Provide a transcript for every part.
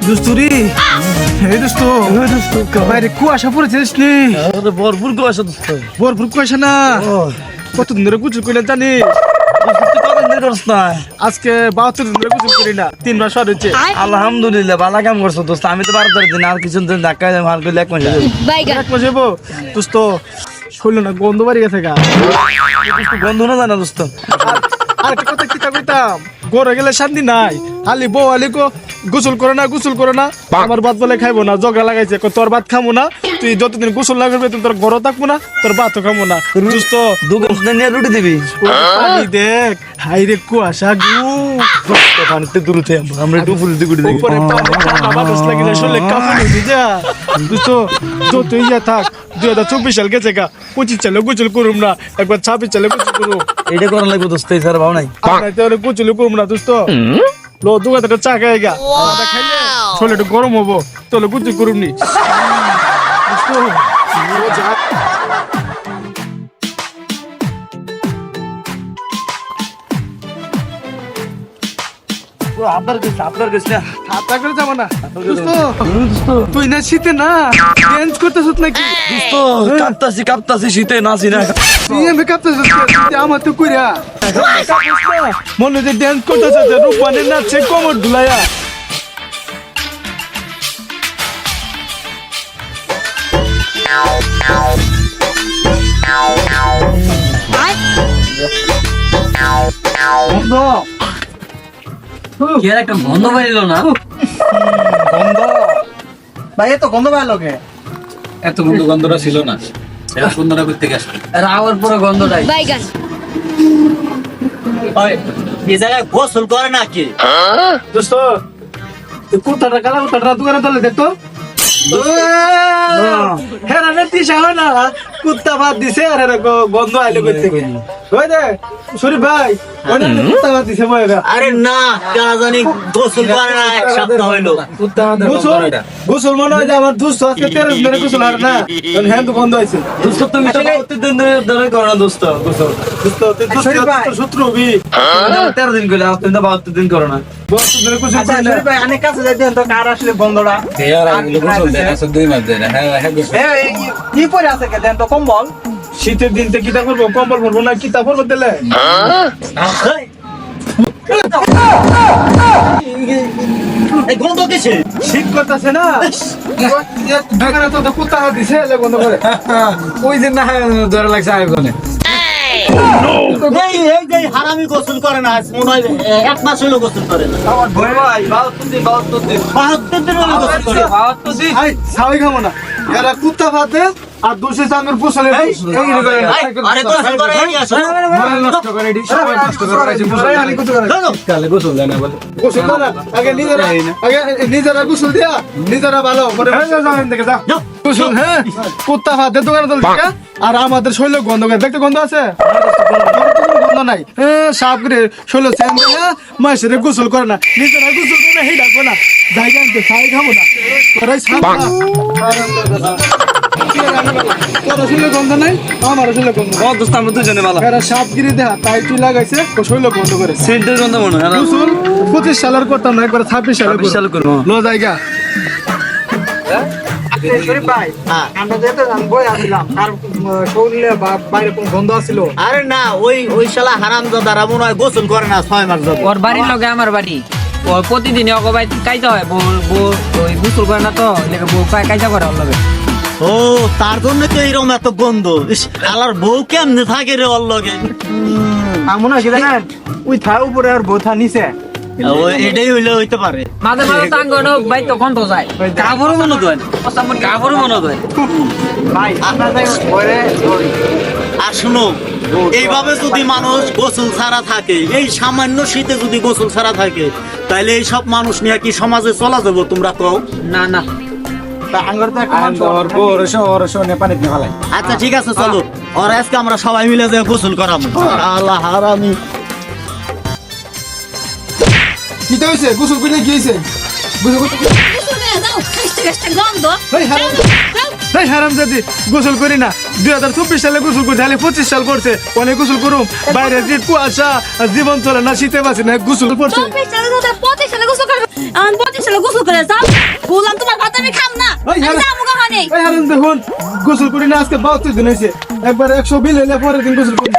দুস্তুরি এই দোস্ত বাইরে কুয়াশা পড়েছিস নি আরে ভরপুর কুয়াশা দোস্ত। ভরপুর কুয়াশা না কতদিন ধরে গোসল করলে জানিস তুই কতদিন ধরে করছ না? আজকে 72 দিন ধরে গোসল করি না 3 মাস হয়ে হচ্ছে আলহামদুলিল্লাহ ভালো কাম করছো দোস্ত। আমি তো 12 দিন আর কিছু দিন ধাক্কা ভালো করে এক মাস হয়ে যাবে। এক মাস হইব দোস্ত শৈল না গন্ধ বাড়ি গেছে গা দোস্ত গন্ধ না জানা দোস্ত। আর একটা কথা কি কইতাম ঘরে গেলে শান্তি নাই আলি বউ আলি কো গোসল করে না আমার ভাত বলে খাইবো না ঝগড়া লাগাইছে কই তোর ভাত খামো না তুই যতদিন গোসল না করবি তোর ঘরও থাকবো না তোর ভাতও খামো না দোস্ত দুটো নিয়ে রুটি দিবি। পানি দেখ হাই রে কুয়াশা গু পানিতে দূরতে আমরা একটু ফুল দিকে দেখি। উপরে পানি বাতাস লাগি যায় শরীরে কাঁপুনি উঠে যা দোস্ত যত ইয়া থাক 2024 সাল গেছে গা 25 সালে গোসল করুম না একবার 26 সালে গোসল করুম এইটা করার লাগবে দোস্ত, এই স্যার ভাও নাই। আপনাইতে ওরে গোসল করুম না দোস্ত লো দুগাতে চা খাই গা আদা খাইলে শরীরে একটু গরম হবো তোলে গোসল করুম নি দোস্ত ও যা আপনার কাছে না হাতা করে যাবো না দোস্ত তুই না শীতে না ড্যান্স করতেছিস নাকি দোস্ত কাঁপতাছি শীতে নাচি না। তুই এমনি কাঁপতেছিস আমার তো কইরা মনে যে ড্যান্স করতেছে রূপানে নাচছে কোমর ধুলাইয়া কি আর একটা গন্ধ বাইলো না? গন্ধ ভাই এত গন্ধ ভাই লোকে এত গন্ধটা ছিল না। এটা সুন্দর করতে গেছে। আর আওয়ার পরে গন্ধটাই বাইগান এই জায়গায় গোসল করে নাকি? দোস্ত তুই কুত্তাটা কালা কুত্তাটা দোকানে তলে দেখতো হেরা নে তিসা হয় না কুত্তা ভাত দিছে আর এরা গন্ধ আইলে করতে ওই দে শরীফ ভাই ওটা কুত্তা ভাত দিছে বয়গা আরে না, কারা জানি গোসল করে না, এক সপ্তাহ হইলো। গোসল মনে হয় যে আমার দুস্থ আজকে 13 দিন ধরে গোসল আর না হ্যাঁ তো বন্ধ হয়েছে দোস্ত তুমি তো প্রতিদিন ধরে করো না দোস্ত গোসল। দুস্থ তুই দুস্থ শত্রু হবি 13 দিন করলে তুমি তো 72 দিন করো না। 72 দিনে গোসল করে না শরীফ ভাই অনেক কাছে যাইতেন তো কার আসলে বন্ধটা আর আগুলো গোসল দেয় না, 2 মাস দেয় না। হ্যাঁ গোসল। কি পরে আছে কে দেন তো কম্বল শীতের দিনতে কিতা করবো কম্বল পরবো না কিতা পরবো দিলে এই গন্ধ কিসে? শীত করতেছে না দোকানে তো কুত্তা হাত দিছে এলে বন্ধ করে ওই দিন না ধরে লাগছে আইফোনে। এই যে হারামি গোসল করে না, আজ মনে হয় 1 মাস হইলো গোসল করে না। আমার ভয় ভাই 72 দিন 72 দিন হইলো গোসল করে। 72 দিন আই সাওই খাবো না এরা কুত্তা ভাতে আর দোষে চাঁদের গোসলে আরে গোসল করে এই আসো। নষ্ট করে এডি সবাই নষ্ট করে রাখছে গোসল আনি কত করে কালে গোসল দেয় না বলে। গোসল না আগে নিজেরা গোসল দিয়া নিজেরা ভালো করে যাবেন দেখে যা গোসল হ্যাঁ কুত্তা ভাতে দোকানে দল থেকে আর আমাদের শৈল গন্ধ করে দেখতে গন্ধ আছে গন্ধ নাই সাপ করে শৈল চেন দেয়া মাসের গোসল করে না নিজেরা গোসল করে না হেই ডাকবো না জায়গা আনতে খাই খাবো না তোরাই সাপ তোরা শৈল গন্ধ নাই আমার শৈল গন্ধ ও দোস্ত আমরা দুজনে ভালো। এরা সাপগিরি দেয়া তাই তুই লাগাইছে ও শৈল বন্ধ করে সেন্টের গন্ধ মনে হয়। গোসল 25 সালের করতাম না একবার 26 সালে 26 সালে করবো। লো জায়গা শরীফ ভাই আমরা যেতে বই আসলাম আর শরীরে বাইরে কোন গন্ধ আছিল আরে না, ওই শালা হারামজাদারা মনে হয় গোসল করে না 6 মাস যাবত। ওর বাড়ির লগে আমার বাড়ি ও প্রতিদিন ওকে বাড়ি কাইতে হয় বউ ওই গোসল করে না তো লেগে বউ কাইতে করে ওর লগে। ও তার জন্য তো এইরকম এত গন্ধ। আলার বউ কেমনে থাকে রে ওর লগে? মনে হয় কি জানেন ওই থা উপরে আর বউ থা নিচে এটাই হইতে পারে। মাঝে মাঝে টাঙ্গন বাই তো গন্ধ যায় কাপড়ও মনে করেন, কাপড় মনে হয় ভাই আপনার পরে আর শুনো, এইভাবে যদি মানুষ গোসল ছাড়া থাকে, এই সামান্য শীতে যদি গোসল ছাড়া থাকে, তাহলে এই সব মানুষ নিয়ে কি সমাজে চলা যাবো তোমরা কও? না না আঙ্গর তো একটা মানুষ পানি দিয়ে ফেলাই। আচ্ছা ঠিক আছে চলো, আর আজকে আমরা সবাই মিলে যে গোসল করাবো। আল্লাহ হারামি কি হইছে গোসল করে কি হইছে গোসল করতে গোসল করে দাও কাস্তে কাস্তে গন্ধ এই হারাম এই হারামজাদি গোসল করি না 2024 সালে গোসল করতে হলে 25 সাল করছে অনেক গোসল করুম বাইরে যে কুয়াশা আর জীবন চলে না শীতে বাসি না গোসল করছে 24 সালে তো 25 সালে গোসল করে আমি 25 সালে গোসল করে যাও বললাম তোমার কথা আমি খাম না এই হারাম যাবো কখনে এই হারাম দেখুন গোসল করি না আজকে 72 দিন হয়েছে একবার 100 বিল হলে পরের দিন গোসল করি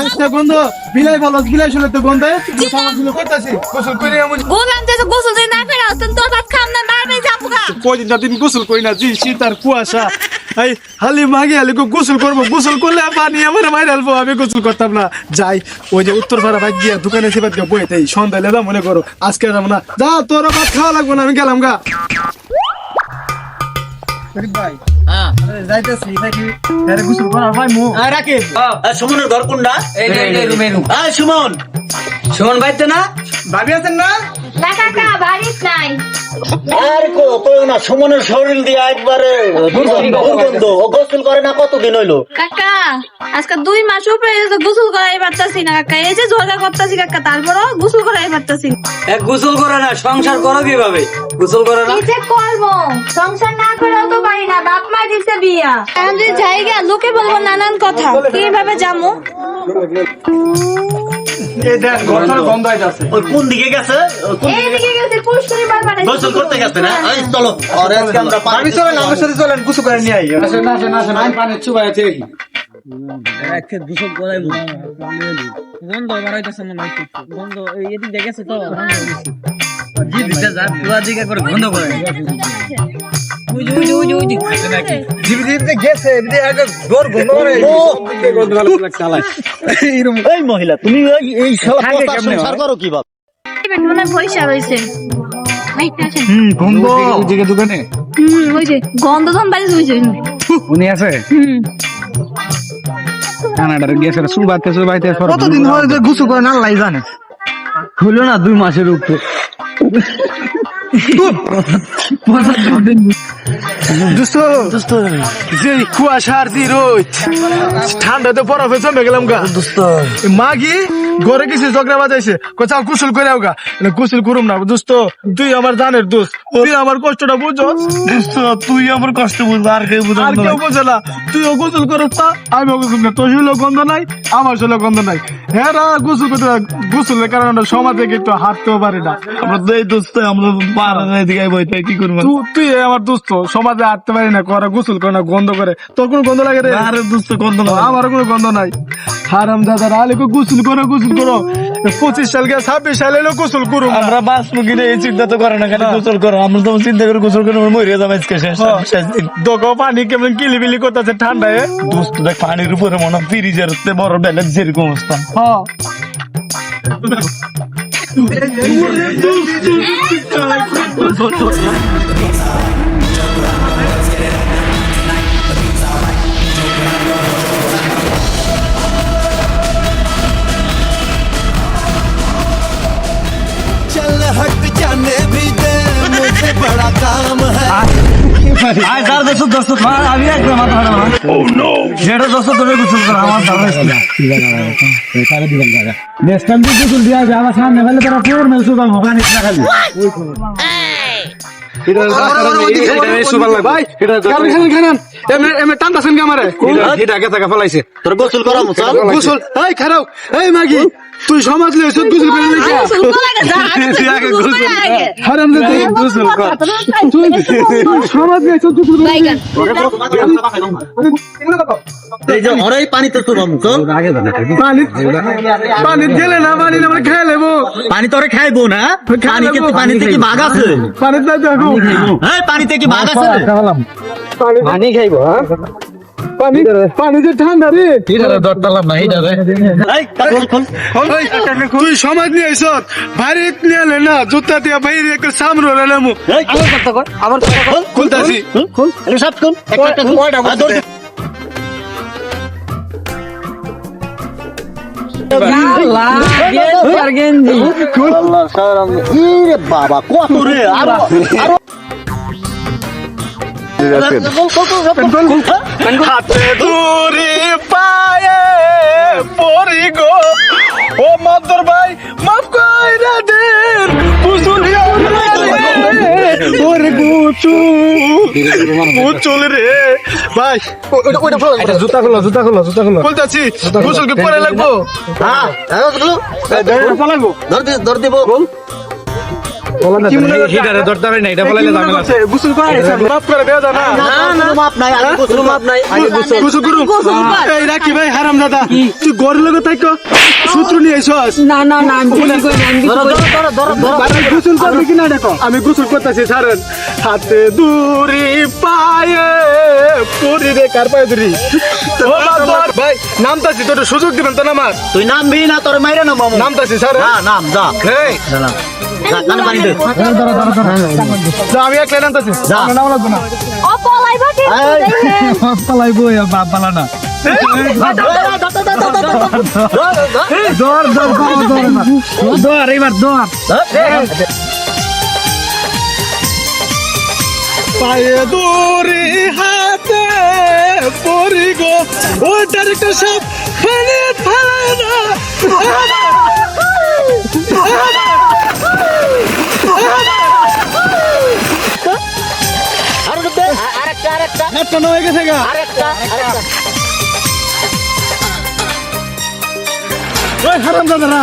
একটা গন্ধ বিলাই ভালো বিলাই শুনে তো গন্ধ সমাজগুলো করতেছি গোসল করি আমি বললাম যে গোসল দিন না করে আসতেন তোর ভাত খাম না বারবার যাবো গা কয়দিন দিন গোসল করি না জি শীত আর কুয়াশা এই হালি মাগে হালি গোসল করবো গোসল করলে পানি আমার মাইর আলবো আমি গোসল করতাম না যাই ওই যে উত্তর পাড়া ভাই গিয়া দোকানে সেবাদ গিয়ে বইতে সন্ধ্যা লেদা মনে করো আজকে যাবো না যা তোর ভাত খাওয়া লাগবো না আমি গেলাম গা ভাই হ্যাঁ যাইতেছি নাকি আরে গোসল করা ভাই মু রাকিব সুমনের ঘর কোনটা? এই রুমে রুম সুমন শোন বাইতে না ভাবি আছেন না না কাকা বাড়িতে নাই আর কই না সুমনের শরীর দিয়ে একবারে দুর্গন্ধ ও গোসল করে না কতদিন হইলো? কাকা আজকে 2 মাস উপরে এসে গোসল করাই পারতাছি না কাকা এই যে ঝগড়া করতাছি কাকা তারপরও গোসল করাই পারতাছি না এক গোসল করে না সংসার করো কিভাবে গোসল করে না কি যে করবো সংসার না করেও তো পারি না বাপ মা দিছে বিয়া এখন যদি জায়গা লোকে বলবো নানান কথা কিভাবে যাবো এই দেখ ঘরটার গন্ধ আইতাছে ওই কোন দিকে গেছে? এইদিকে গেছে পুষ্করি বার বানাইছে গোসল করতে গেছে না? এই চলো আর আজকে আমরা আমি চলেন আমার সাথে চলেন গোসল করে নিয়ে আই আমি পানি চুবাই আছে গন্ধ বাড়াইতেছে মনে হয় গন্ধ এদিক দিয়ে গেছে তো জি দিছে যা পুরা দিকে করে গন্ধ করে ওই জিবিতে গেছে এদিকে আগে ডোর গন্ধ করে গন্ধ ভালো চালায় এই মহিলা তুমি এই শালা পোতা সংসার করো কি বাপ? মনে পয়সা রয়েছে গন্ধ দিকে দোকানে ওই যে গন্ধ ধন বাড়ি হয়েছে উনি আছে কানাডার গেছে সুবাইতে কতদিন হয়ে যে গোসল করে না আল্লাহ জানে হলো না 2 মাসের উপরে দোস্ত যে কুয়াশার দি রোদ ঠান্ডাতে বরফে জমে গেলাম গা দোস্ত মাগি ঘরে কিছু ঝগড়া বাজাইছে কোথাও গোসল করে গা গোসল করুম না দোস্ত তুই আমার জানের দোস্ত তুই আমার কষ্টটা বুঝো দোস্ত তুই আমার কষ্ট বুঝবো আর কেউ বুঝবো আর কেউ বোঝে না তুইও গোসল করস না আমিও গোসল না তোর শরীরে গন্ধ নাই আমার শরীরে গন্ধ নাই হ্যাঁ গোসল করতে গোসলের কারণে আমরা সমাজে একটু হাঁটতেও পারি না আমরা তো এই দোস্ত আমরা পাড়ার দিকে বইতে কি করবো তুই আমার দোস্ত সমাজে হাঁটতে পারি না করা গোসল করে না গন্ধ করে তোর কোনো গন্ধ লাগে রে আরে দোস্ত গন্ধ না আমার কোনো গন্ধ নাই হারাম দাদা আলিকে গোসল করো 25 সাল গে 26 সালে এলো গোসল করুম না। আমরা বাঁচবো কিনা এই চিন্তা তো করে না খালি গোসল করো আমরা তো চিন্তা করে গোসল করে মরে যাবো আজকে শেষ দিন দোকাও পানি কেমন কিলিবিলি করতেছে ঠান্ডায় দোস্ত দেখ পানির উপরে মনে হয় ফ্রিজের বড় ব্যালেন্স যেরকম অবস্থা হ্যাঁ चल हट जाने भी दे मुझे बड़ा काम है আয় যার দোস্ত আমি একদম মাথা ভালো না ও নো যেটা দোস্ত তুমি গোসল করো আমার ভালো লাগছে না নেক্সট টাইম গোসল দিয়া যাবে আমার সামনে ফেলে তোরা পুরো মেল সুগাম ওখানে খালি তোর গোসল করা মুসাল গোসল এই খারাপ এই মাগি তুই সমাজ লইছ গোসল করে লইছ হারাম দাদা গোসল কর তুই সমাজ লইছ গোসল করে এই যে ওরাই পানিতে তো মুসাল পানি গেলে না পানি আমরা খেয়ে লেবো পানি তোরে খাইবো না পানিতে কি বাঘ আছে? পানি না দেখো হ্যাঁ পানিতে কি বাঘ আছে? পানি খাইবো হ্যাঁ পানি যে ঠান্ডা রে এই খোল তুই সমাজ নিয়ে আইস ভারী নিয়ে এলে না জুতা দিয়া বাইরে একটা সামনে এলাম এই আবার খোল খুলতাছি খোল আরে সব খোল একটা খোল বাবা কত রে আরো হাতে দূরে পায়ে পরি গো ও মাদর ভাই মাফ কইরা দেন ওরে গোসল রে ভাই ওটা জুতা খোলো বলতাছি গোসল কি পরে লাগবো হ্যাঁ লাগবো ধর দিব কি মনে করছে? হিটারে দরকার নাই এটা বলাইলে কি মনে ঝামেলা করছে? গোসল করে মাফ করে দেওয়া যায় না না মাপ নাই আগে গোসল মাপ নাই আগে গোসল গোসল করু এই রাখি ভাই হারাম দাদা তুই গড় লগে থাকো সূত্র নিয়ে আইছস না না না আমি কিছু করি না, আমি কিছু করি না। বাবা গোসল করবি কিনা দেখো আমি গোসল করতেছি ছাড়েন হাতে দূরি পায়ে পুরি রে কার পায়ে দূরি ভাই নামতাছি তোর সুযোগ দিবেন তো না আমার তুই নামবি না তোর মাইরে না মামু নামতাছি স্যার না নাম যা এই যা কান পানি দে যা, আমি একলাই নামতাছি যা। আমার নাম লাগবে না ও পলাইবা কি পালাইবো বাপ পালা না দর এবার দর পায়ে দূরি হাতে পরি গো ও ডাইরেক্টর সাহেব ফেলে ফেলে না একটা নয় গেছে গা ওই হারাম দাদারা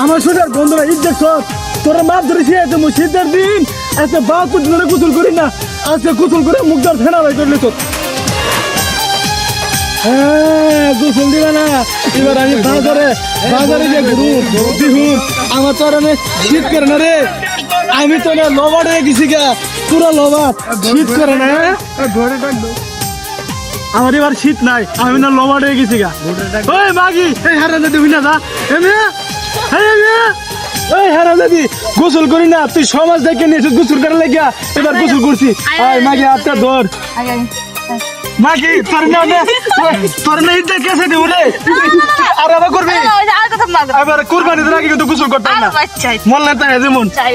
আমার শরীর বন্ধুরা ইজ্জত সব তোরা মাপ ধরেছি এত মুশিদের দিন এত বাহাত্তর দিন গোসল করি না আজকে গোসল করে মুখদার ফেনা ভাই করলে তো হ্যাঁ গোসল দিবে না এবার আমি বাজারে যে ঘুরুন বিহুন আমার তো আর আমি শীত করে না রে আমি তো না লবাট হয়ে গেছি গা পুরো লবাট শীত করে না আমার এবার শীত নাই আমি না লবাট হয়ে গেছি গা ওই মাগি এই হারান দাদি হই না যা এই হারান দাদি গোসল করি না তুই সমাজ দেখে নিয়েছিস গোসল করার লাগিয়া এবার গোসল করছি আয় মাগি হাতটা ধর মাগি তোর না ইজ্জত কেসে দেবো রে আর আবার করবি আর কথা না এবার কুরবানিদের আগে কিন্তু গোসল করতাম না আর বাচ্চা মন না তাই যেমন চাই